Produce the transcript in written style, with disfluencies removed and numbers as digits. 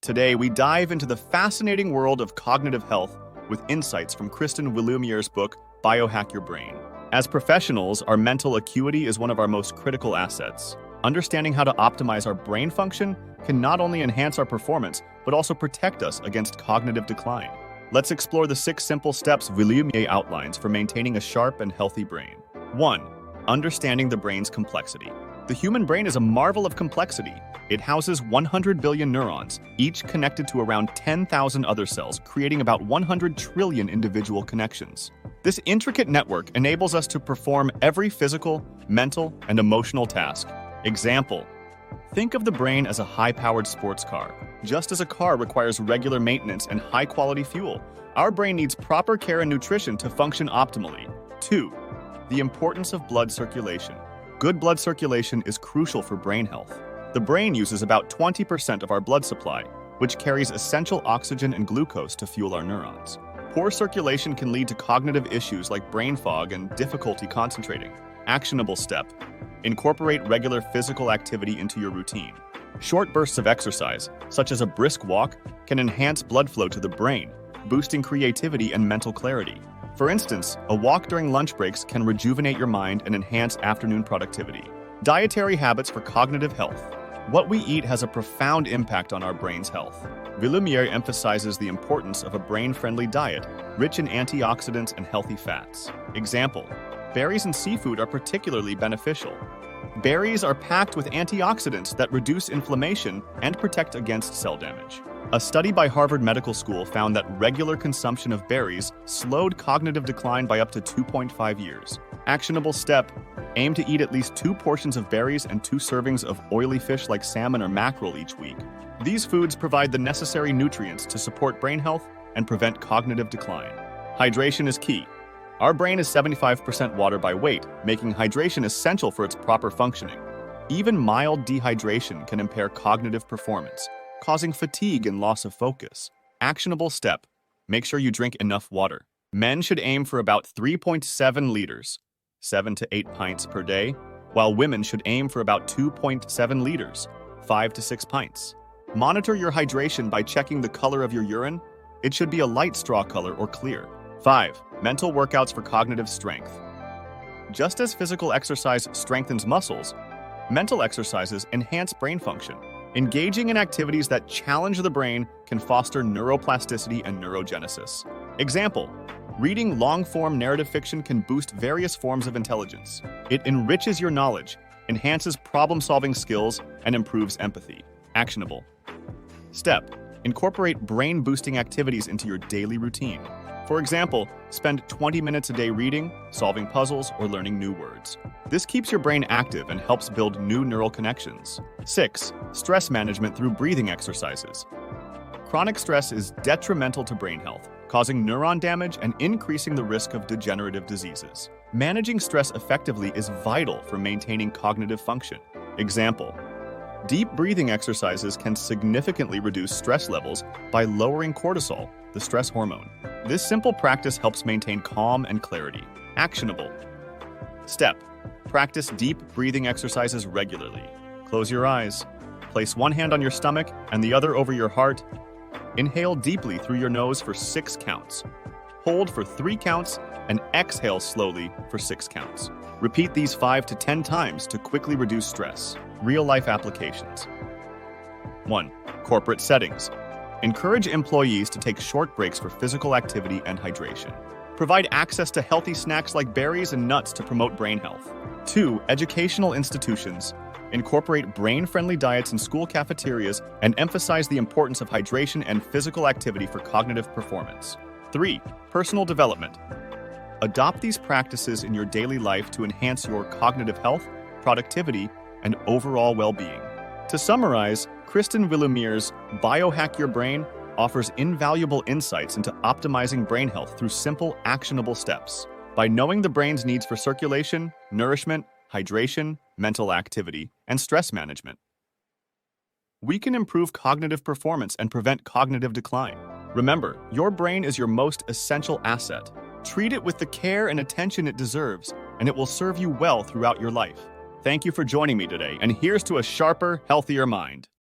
Today, we dive into the fascinating world of cognitive health with insights from Kristen Willeumir's book, Biohack Your Brain. As professionals, our mental acuity is one of our most critical assets. Understanding how to optimize our brain function can not only enhance our performance, but also protect us against cognitive decline. Let's explore the 6 simple steps Willeumier outlines for maintaining a sharp and healthy brain. 1. Understanding the brain's complexity. The human brain is a marvel of complexity. It houses 100 billion neurons, each connected to around 10,000 other cells, creating about 100 trillion individual connections. This intricate network enables us to perform every physical, mental, and emotional task. Example: think of the brain as a high-powered sports car. Just as a car requires regular maintenance and high-quality fuel, our brain needs proper care and nutrition to function optimally. 2. The importance of blood circulation. Good blood circulation is crucial for brain health. The brain uses about 20% of our blood supply, which carries essential oxygen and glucose to fuel our neurons. Poor circulation can lead to cognitive issues like brain fog and difficulty concentrating. Actionable step: incorporate regular physical activity into your routine. Short bursts of exercise, such as a brisk walk, can enhance blood flow to the brain, boosting creativity and mental clarity. For instance, a walk during lunch breaks can rejuvenate your mind and enhance afternoon productivity. Dietary habits for cognitive health. What we eat has a profound impact on our brain's health. Willeumier emphasizes the importance of a brain-friendly diet, rich in antioxidants and healthy fats. Example: berries and seafood are particularly beneficial. Berries are packed with antioxidants that reduce inflammation and protect against cell damage. A study by Harvard Medical School found that regular consumption of berries slowed cognitive decline by up to 2.5 years. Actionable step: aim to eat at least 2 portions of berries and 2 servings of oily fish like salmon or mackerel each week. These foods provide the necessary nutrients to support brain health and prevent cognitive decline. Hydration is key. Our brain is 75% water by weight, making hydration essential for its proper functioning. Even mild dehydration can impair cognitive performance, causing fatigue and loss of focus. Actionable step: make sure you drink enough water. Men should aim for about 3.7 liters, 7 to 8 pints per day, while women should aim for about 2.7 liters, 5 to 6 pints. Monitor your hydration by checking the color of your urine. It should be a light straw color or clear. 5. Mental workouts for cognitive strength. Just as physical exercise strengthens muscles, mental exercises enhance brain function. Engaging in activities that challenge the brain can foster neuroplasticity and neurogenesis. Example: reading long-form narrative fiction can boost various forms of intelligence. It enriches your knowledge, enhances problem-solving skills, and improves empathy. Actionable step: incorporate brain-boosting activities into your daily routine. For example, spend 20 minutes a day reading, solving puzzles, or learning new words. This keeps your brain active and helps build new neural connections. 6. Stress management through breathing exercises. Chronic stress is detrimental to brain health, causing neuron damage and increasing the risk of degenerative diseases. Managing stress effectively is vital for maintaining cognitive function. Example: deep breathing exercises can significantly reduce stress levels by lowering cortisol, the stress hormone. This simple practice helps maintain calm and clarity. Actionable step: practice deep breathing exercises regularly. Close your eyes. Place one hand on your stomach and the other over your heart. Inhale deeply through your nose for 6 counts. Hold for 3 counts and exhale slowly for 6 counts. Repeat these 5 to 10 times to quickly reduce stress. Real-life applications. 1. Corporate settings. Encourage employees to take short breaks for physical activity and hydration. Provide access to healthy snacks like berries and nuts to promote brain health. 2. Educational institutions. Incorporate brain-friendly diets in school cafeterias and emphasize the importance of hydration and physical activity for cognitive performance. 3. Personal development. Adopt these practices in your daily life to enhance your cognitive health, productivity, and overall well-being. To summarize, Kristen Willeumier's Biohack Your Brain offers invaluable insights into optimizing brain health through simple, actionable steps. By knowing the brain's needs for circulation, nourishment, hydration, mental activity, and stress management, we can improve cognitive performance and prevent cognitive decline. Remember, your brain is your most essential asset. Treat it with the care and attention it deserves, and it will serve you well throughout your life. Thank you for joining me today, and here's to a sharper, healthier mind.